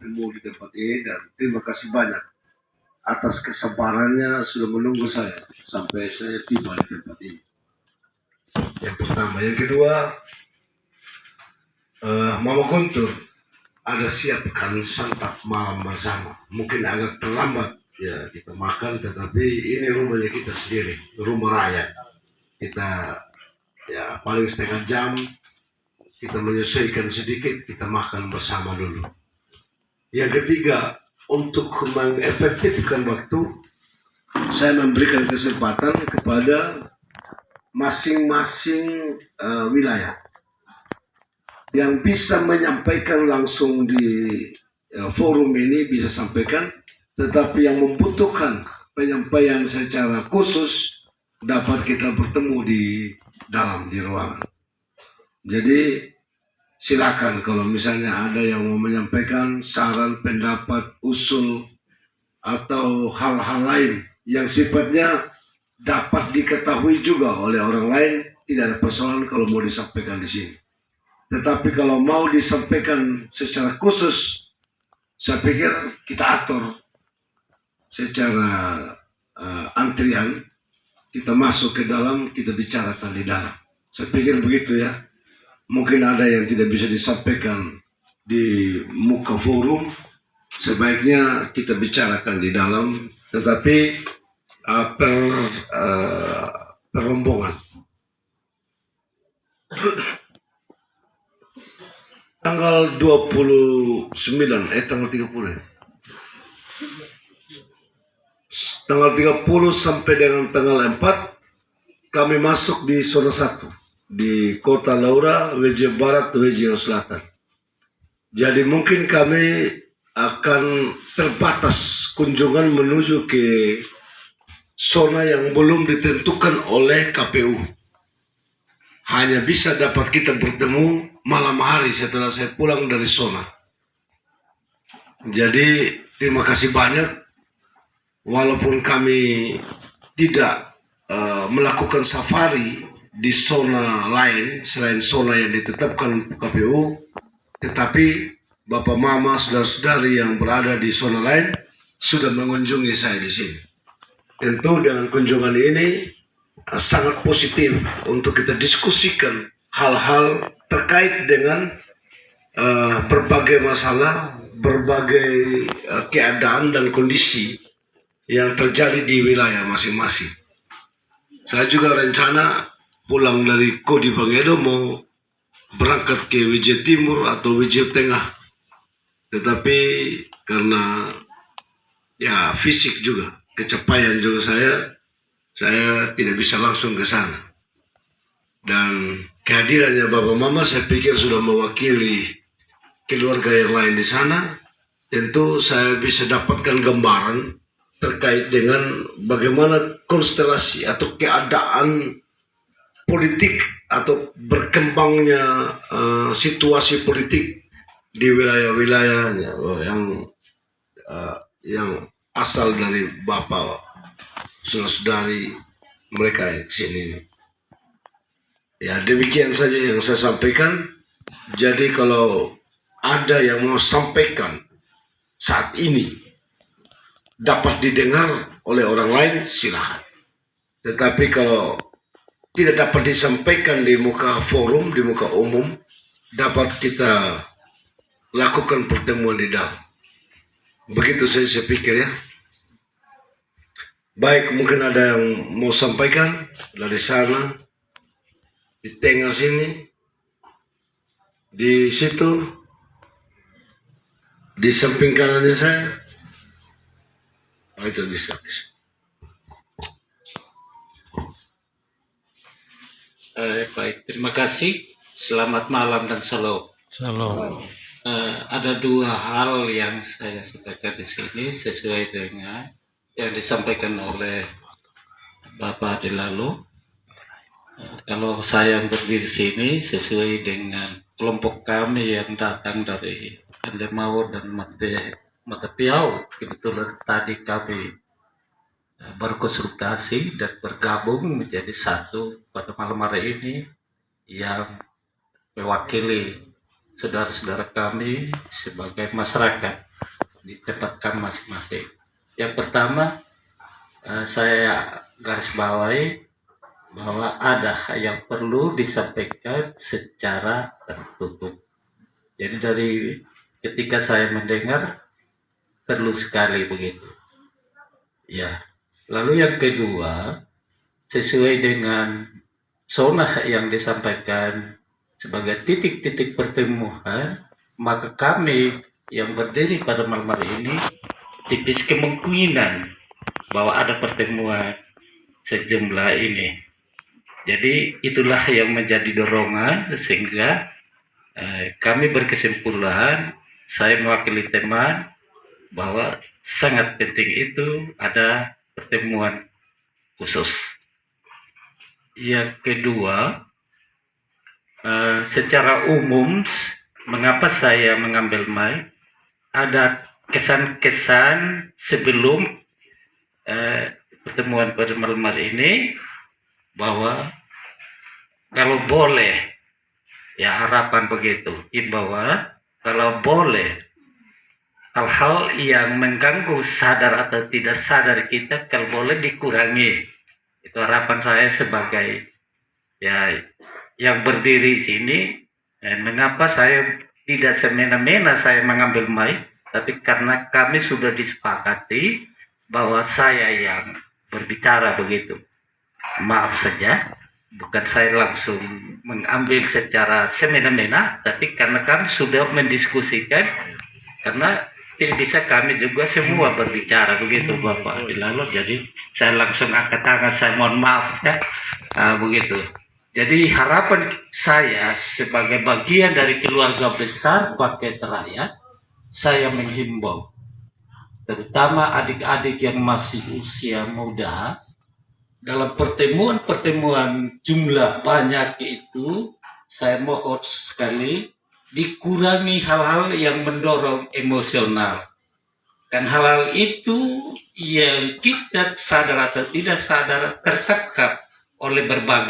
bertemu di tempat ini, dan terima kasih banyak atas kesabarannya sudah menunggu saya sampai saya tiba di tempat ini. Yang pertama. Yang kedua, Mama Guntur ada siapkan santap malam bersama. Mungkin agak terlambat ya kita makan, tetapi ini rumahnya kita sendiri, rumah raya. Kita ya paling setengah jam kita menyesuaikan sedikit, kita makan bersama dulu. Yang ketiga, untuk mengefektifkan waktu, saya memberikan kesempatan kepada masing-masing wilayah yang bisa menyampaikan langsung di forum ini bisa sampaikan, tetapi yang membutuhkan penyampaian secara khusus dapat kita bertemu di dalam di ruangan. Jadi silakan kalau misalnya ada yang mau menyampaikan saran, pendapat, usul atau hal-hal lain yang sifatnya dapat diketahui juga oleh orang lain, tidak ada persoalan kalau mau disampaikan di sini. Tetapi kalau mau disampaikan secara khusus, saya pikir kita atur secara antrian, kita masuk ke dalam, kita bicarakan di dalam. Saya pikir begitu ya. Mungkin ada yang tidak bisa disampaikan di muka forum, sebaiknya kita bicarakan di dalam, tetapi per rombongan. Tanggal 29, tanggal 30 ya? Tanggal 30 sampai dengan tanggal 4 kami masuk di zona 1 di Kota Laura, WJ Barat, WJ Selatan. Jadi mungkin kami akan terbatas kunjungan menuju ke zona yang belum ditentukan oleh KPU. Hanya bisa dapat kita bertemu malam hari setelah saya pulang dari zona. Jadi terima kasih banyak. Walaupun kami tidak melakukan safari di zona lain selain zona yang ditetapkan KPU, tetapi Bapak Mama, saudara-saudari yang berada di zona lain sudah mengunjungi saya di sini. Tentu dengan kunjungan ini sangat positif untuk kita diskusikan hal-hal terkait dengan berbagai masalah, berbagai keadaan dan kondisi yang terjadi di wilayah masing-masing. Saya juga rencana pulang dari Kodi Bangedo mau berangkat ke WJ Timur atau WJ Tengah, tetapi karena ya fisik juga, kecapean juga saya tidak bisa langsung ke sana. Dan kehadirannya Bapak Mama saya pikir sudah mewakili keluarga yang lain di sana. Tentu saya bisa dapatkan gambaran terkait dengan bagaimana konstelasi atau keadaan politik atau berkembangnya situasi politik di wilayah-wilayahnya yang asal dari Bapak saudara-saudari mereka di sini. Ya demikian saja yang saya sampaikan. Jadi kalau ada yang mau sampaikan saat ini dapat didengar oleh orang lain, silakan. Tetapi kalau tidak dapat disampaikan di muka forum, di muka umum, dapat kita lakukan pertemuan di dalam. Begitu saya pikir ya. Baik, mungkin ada yang mau sampaikan dari sana, di tengah sini, di situ, di samping kanannya saya. Oh, itu bisa. Baik, terima kasih. Selamat malam dan salam. Salam. Ada dua hal yang saya sampaikan di sini sesuai dengan yang disampaikan oleh Bapak Delalo. Kalau saya yang berdiri di sini sesuai dengan kelompok kami yang datang dari Andemau dan Matapiau, kebetulan tadi kami berkonsultasi dan bergabung menjadi satu pada malam hari ini yang mewakili saudara-saudara kami sebagai masyarakat ditempatkan masing-masing. Yang pertama, saya garis bawahi bahwa ada yang perlu disampaikan secara tertutup. Jadi dari ketika saya mendengar perlu sekali begitu. Ya. Lalu yang kedua, sesuai dengan zona yang disampaikan sebagai titik-titik pertemuan, maka kami yang berdiri pada malam hari ini tipis kemungkinan bahwa ada pertemuan sejumlah ini. Jadi itulah yang menjadi dorongan sehingga kami berkesimpulan, saya mewakili teman, bahwa sangat penting itu ada pertemuan khusus. Yang kedua, secara umum, mengapa saya mengambil mic? Ada kesan-kesan sebelum pertemuan pada malam hari ini, bahwa kalau boleh, ya harapan begitu, bahwa kalau boleh hal-hal yang mengganggu sadar atau tidak sadar kita, kalau boleh dikurangi. Itu harapan saya sebagai ya yang berdiri sini. Mengapa saya tidak semena-mena saya mengambil mic, tapi karena kami sudah disepakati bahwa saya yang berbicara begitu. Maaf saja, bukan saya langsung mengambil secara semena-mena, tapi karena kami sudah mendiskusikan, karena tidak bisa kami juga semua berbicara begitu Bapak Dilallo. Jadi saya langsung angkat tangan, saya mohon maaf ya, begitu. Jadi harapan saya sebagai bagian dari keluarga besar Paket Rakyat, saya menghimbau terutama adik-adik yang masih usia muda, dalam pertemuan-pertemuan jumlah banyak itu, saya mohon sekali dikurangi hal-hal yang mendorong emosional. Kan hal-hal itu yang kita sadar atau tidak sadar tertangkap oleh berbagai